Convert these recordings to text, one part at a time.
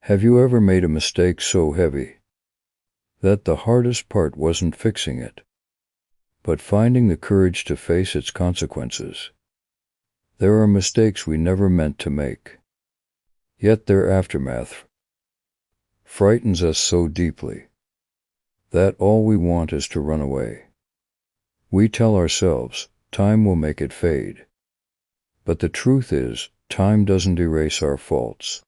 Have you ever made a mistake so heavy that the hardest part wasn't fixing it, but finding the courage to face its consequences? There are mistakes we never meant to make, yet their aftermath frightens us so deeply that all we want is to run away. We tell ourselves, time will make it fade. But the truth is, time doesn't erase our faults.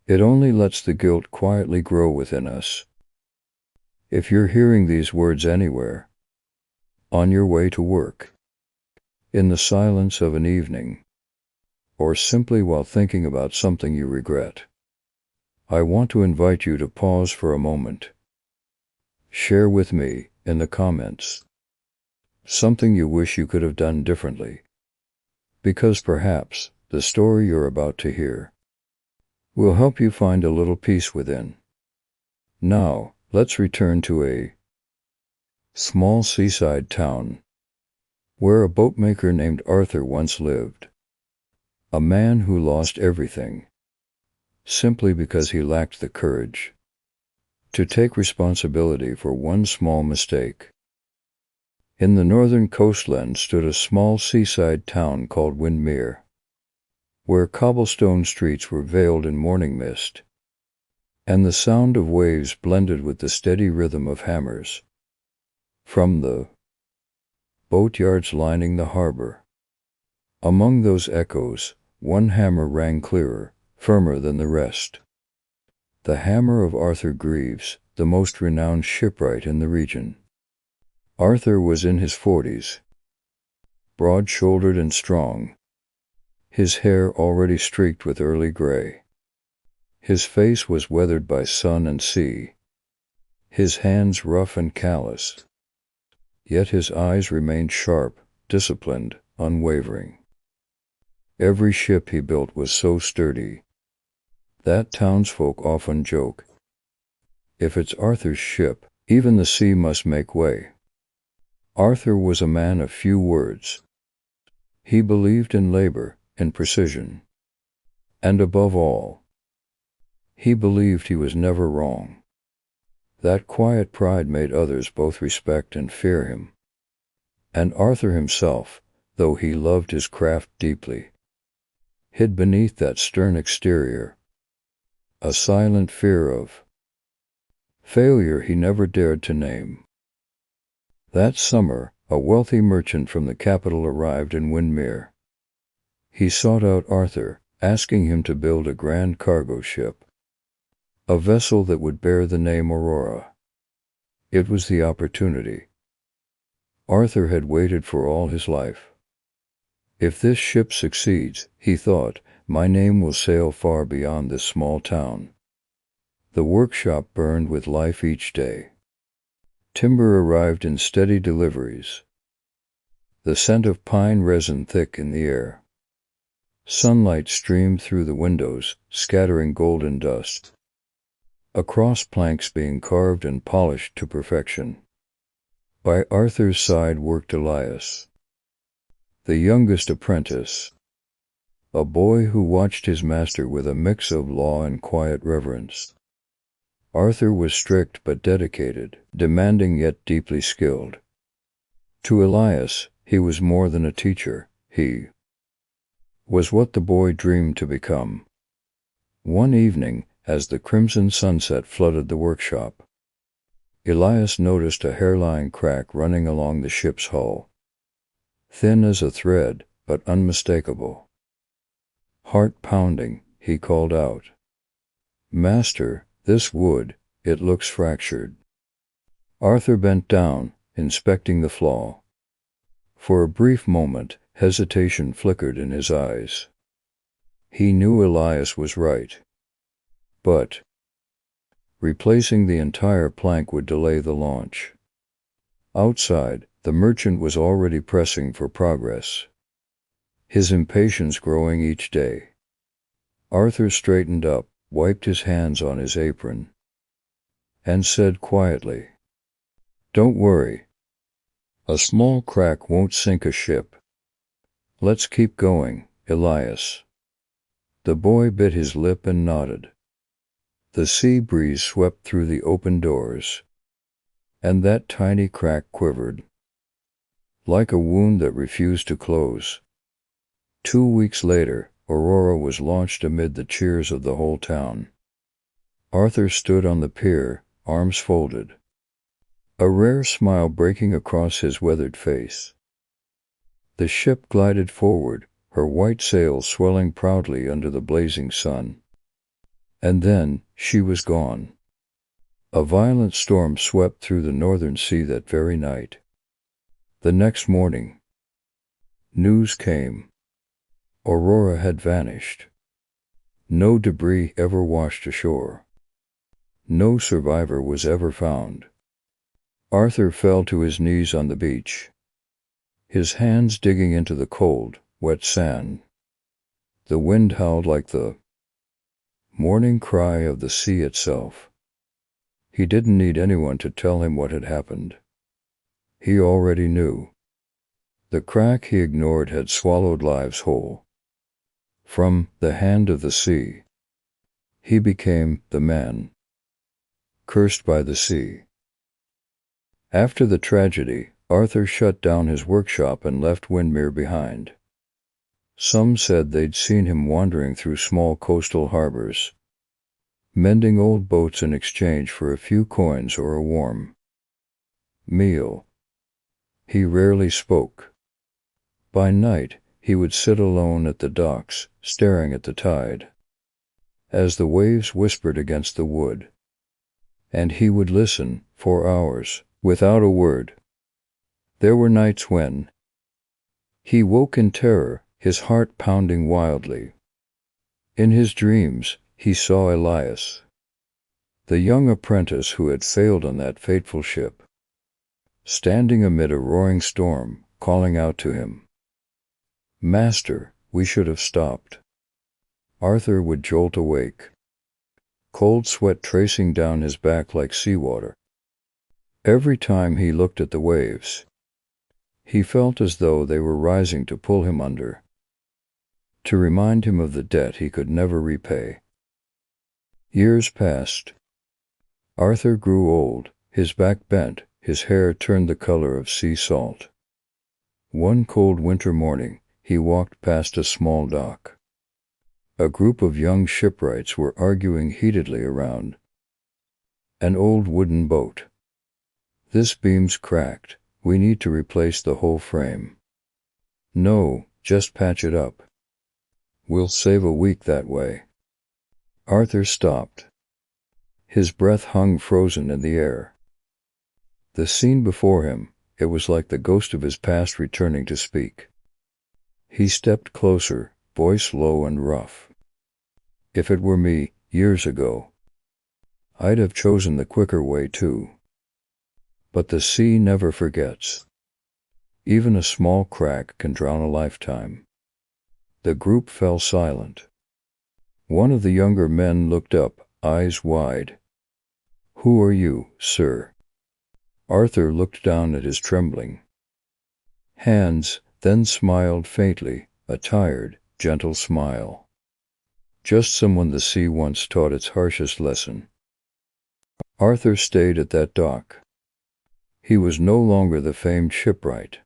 It only lets the guilt quietly grow within us. If you're hearing these words anywhere, on your way to work, in the silence of an evening, or simply while thinking about something you regret, I want to invite you to pause for a moment. Share with me, in the comments, something you wish you could have done differently, because perhaps the story you're about to hear will help you find a little peace within. Now, let's return to a small seaside town where a boatmaker named Arthur once lived, a man who lost everything simply because he lacked the courage to take responsibility for one small mistake. In the northern coastland stood a small seaside town called Windermere, where cobblestone streets were veiled in morning mist, and the sound of waves blended with the steady rhythm of hammers from the boatyards lining the harbor. Among those echoes, one hammer rang clearer, firmer than the rest. The hammer of Arthur Greaves, the most renowned shipwright in the region. Arthur was in his 40s, broad-shouldered and strong, his hair already streaked with early gray. His face was weathered by sun and sea, his hands rough and callous, yet his eyes remained sharp, disciplined, unwavering. Every ship he built was so sturdy that townsfolk often joke, if it's Arthur's ship, even the sea must make way. Arthur was a man of few words. He believed in labor, in precision, and above all, he believed he was never wrong. That quiet pride made others both respect and fear him. And Arthur himself, though he loved his craft deeply, hid beneath that stern exterior a silent fear of failure he never dared to name. That summer, a wealthy merchant from the capital arrived in Windermere. He sought out Arthur, asking him to build a grand cargo ship, a vessel that would bear the name Aurora. It was the opportunity Arthur had waited for all his life. If this ship succeeds, he thought, my name will sail far beyond this small town. The workshop burned with life each day. Timber arrived in steady deliveries, the scent of pine resin thick in the air. Sunlight streamed through the windows, scattering golden dust across planks being carved and polished to perfection. By Arthur's side worked Elias, the youngest apprentice, a boy who watched his master with a mix of awe and quiet reverence. Arthur was strict but dedicated, demanding yet deeply skilled. To Elias, he was more than a teacher, he was what the boy dreamed to become. One evening, as the crimson sunset flooded the workshop, Elias noticed a hairline crack running along the ship's hull. Thin as a thread, but unmistakable. Heart pounding, he called out, "Master, this wood, it looks fractured." Arthur bent down, inspecting the flaw. For a brief moment, hesitation flickered in his eyes. He knew Elias was right. But replacing the entire plank would delay the launch. Outside, the merchant was already pressing for progress, his impatience growing each day. Arthur straightened up, wiped his hands on his apron, and said quietly, "Don't worry. A small crack won't sink a ship. Let's keep going, Elias." The boy bit his lip and nodded. The sea breeze swept through the open doors, and that tiny crack quivered, like a wound that refused to close. 2 weeks later, Aurora was launched amid the cheers of the whole town. Arthur stood on the pier, arms folded, a rare smile breaking across his weathered face. The ship glided forward, her white sails swelling proudly under the blazing sun. And then she was gone. A violent storm swept through the northern sea that very night. The next morning, news came. Aurora had vanished. No debris ever washed ashore. No survivor was ever found. Arthur fell to his knees on the beach, his hands digging into the cold, wet sand. The wind howled like the mourning cry of the sea itself. He didn't need anyone to tell him what had happened. He already knew. The crack he ignored had swallowed lives whole. From the hand of the sea, he became the man, cursed by the sea. After the tragedy, Arthur shut down his workshop and left Windermere behind. Some said they'd seen him wandering through small coastal harbors, mending old boats in exchange for a few coins or a warm meal. He rarely spoke. By night, he would sit alone at the docks, staring at the tide, as the waves whispered against the wood. And he would listen, for hours, without a word. There were nights when he woke in terror, his heart pounding wildly. In his dreams, he saw Elias, the young apprentice who had failed on that fateful ship, standing amid a roaring storm, calling out to him, "Master, we should have stopped." Arthur would jolt awake, cold sweat tracing down his back like seawater. Every time he looked at the waves, he felt as though they were rising to pull him under, to remind him of the debt he could never repay. Years passed. Arthur grew old, his back bent, his hair turned the color of sea salt. One cold winter morning, he walked past a small dock. A group of young shipwrights were arguing heatedly around an old wooden boat. "This beam's cracked. We need to replace the whole frame." "No, just patch it up. We'll save a week that way." Arthur stopped. His breath hung frozen in the air. The scene before him, it was like the ghost of his past returning to speak. He stepped closer, voice low and rough. "If it were me, years ago, I'd have chosen the quicker way too. But the sea never forgets. Even a small crack can drown a lifetime." The group fell silent. One of the younger men looked up, eyes wide. "Who are you, sir?" Arthur looked down at his trembling hands, then smiled faintly, a tired, gentle smile. Just someone the sea once taught its harshest lesson. Arthur stayed at that dock. He was no longer the famed shipwright,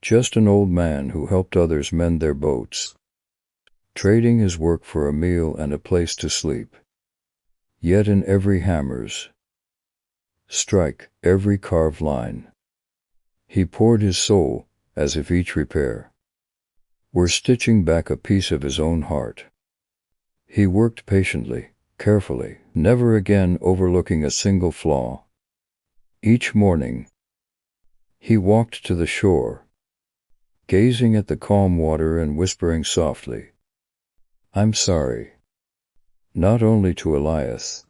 just an old man who helped others mend their boats, trading his work for a meal and a place to sleep. Yet in every hammer's strike, every carved line, he poured his soul, as if each repair were stitching back a piece of his own heart. He worked patiently, carefully, never again overlooking a single flaw. Each morning, he walked to the shore, gazing at the calm water and whispering softly, "I'm sorry," not only to Elias,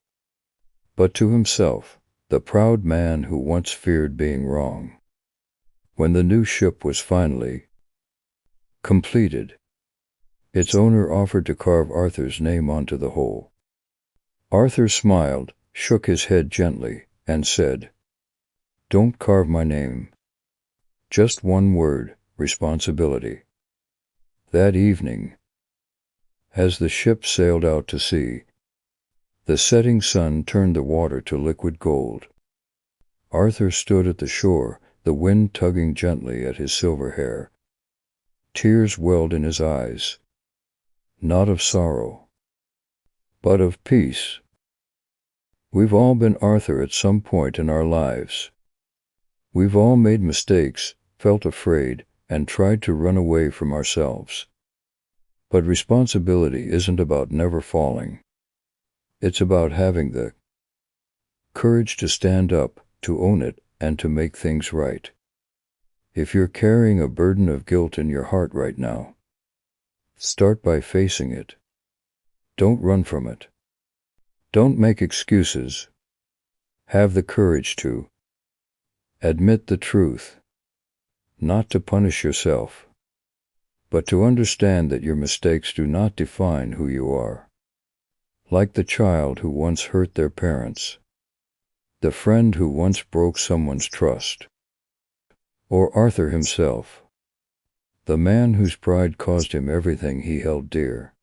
but to himself, the proud man who once feared being wrong. When the new ship was finally completed, its owner offered to carve Arthur's name onto the hull. Arthur smiled, shook his head gently, and said, "Don't carve my name. Just one word, responsibility." That evening, as the ship sailed out to sea, The setting sun turned the water to liquid gold. Arthur stood at the shore, the wind tugging gently at his silver hair. Tears welled in his eyes, not of sorrow, but of peace. We've all been Arthur at some point in our lives. We've all made mistakes, felt afraid, and tried to run away from ourselves. But responsibility isn't about never falling. It's about having the courage to stand up, to own it, and to make things right. If you're carrying a burden of guilt in your heart right now, start by facing it. Don't run from it. Don't make excuses. Have the courage to admit the truth, not to punish yourself, but to understand that your mistakes do not define who you are. Like the child who once hurt their parents, the friend who once broke someone's trust, or Arthur himself, the man whose pride cost him everything he held dear.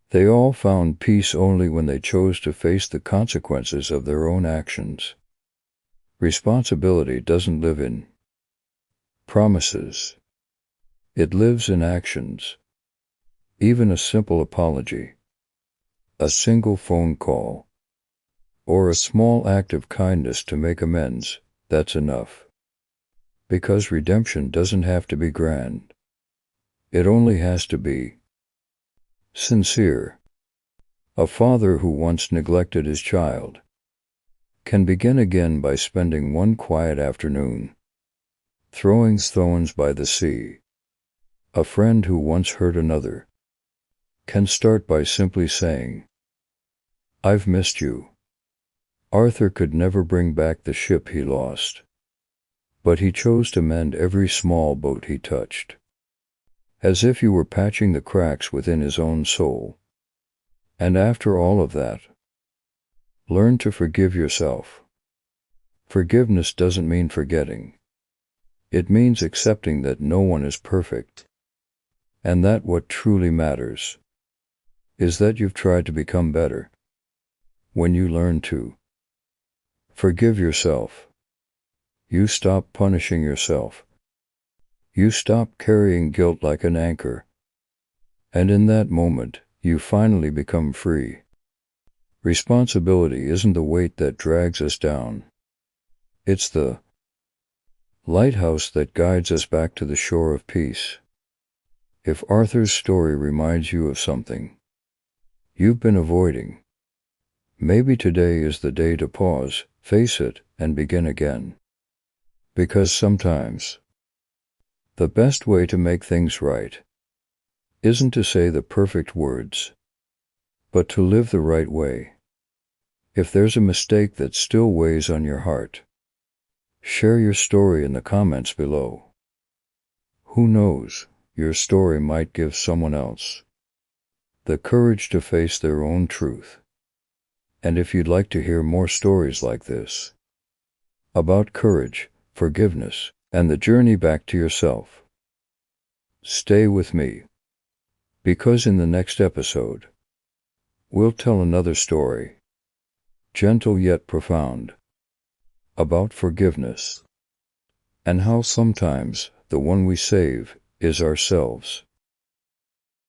They all found peace only when they chose to face the consequences of their own actions. Responsibility doesn't live in promises. It lives in actions. Even a simple apology, a single phone call, or a small act of kindness to make amends, that's enough. Because redemption doesn't have to be grand. It only has to be sincere. A father who once neglected his child can begin again by spending one quiet afternoon throwing stones by the sea. A friend who once hurt another can start by simply saying, "I've missed you." Arthur could never bring back the ship he lost, but he chose to mend every small boat he touched, as if he were patching the cracks within his own soul. And after all of that, learn to forgive yourself. Forgiveness doesn't mean forgetting. It means accepting that no one is perfect, and that what truly matters is that you've tried to become better. When you learn to forgive yourself, you stop punishing yourself. You stop carrying guilt like an anchor, and in that moment, you finally become free. Responsibility isn't the weight that drags us down. It's the lighthouse that guides us back to the shore of peace. If Arthur's story reminds you of something you've been avoiding, maybe today is the day to pause, face it, and begin again. Because sometimes the best way to make things right isn't to say the perfect words, but to live the right way. If there's a mistake that still weighs on your heart, share your story in the comments below. Who knows, your story might give someone else the courage to face their own truth. And if you'd like to hear more stories like this, about courage, forgiveness, and the journey back to yourself, stay with me, because in the next episode, we'll tell another story, gentle yet profound, about forgiveness, and how sometimes the one we save is ourselves.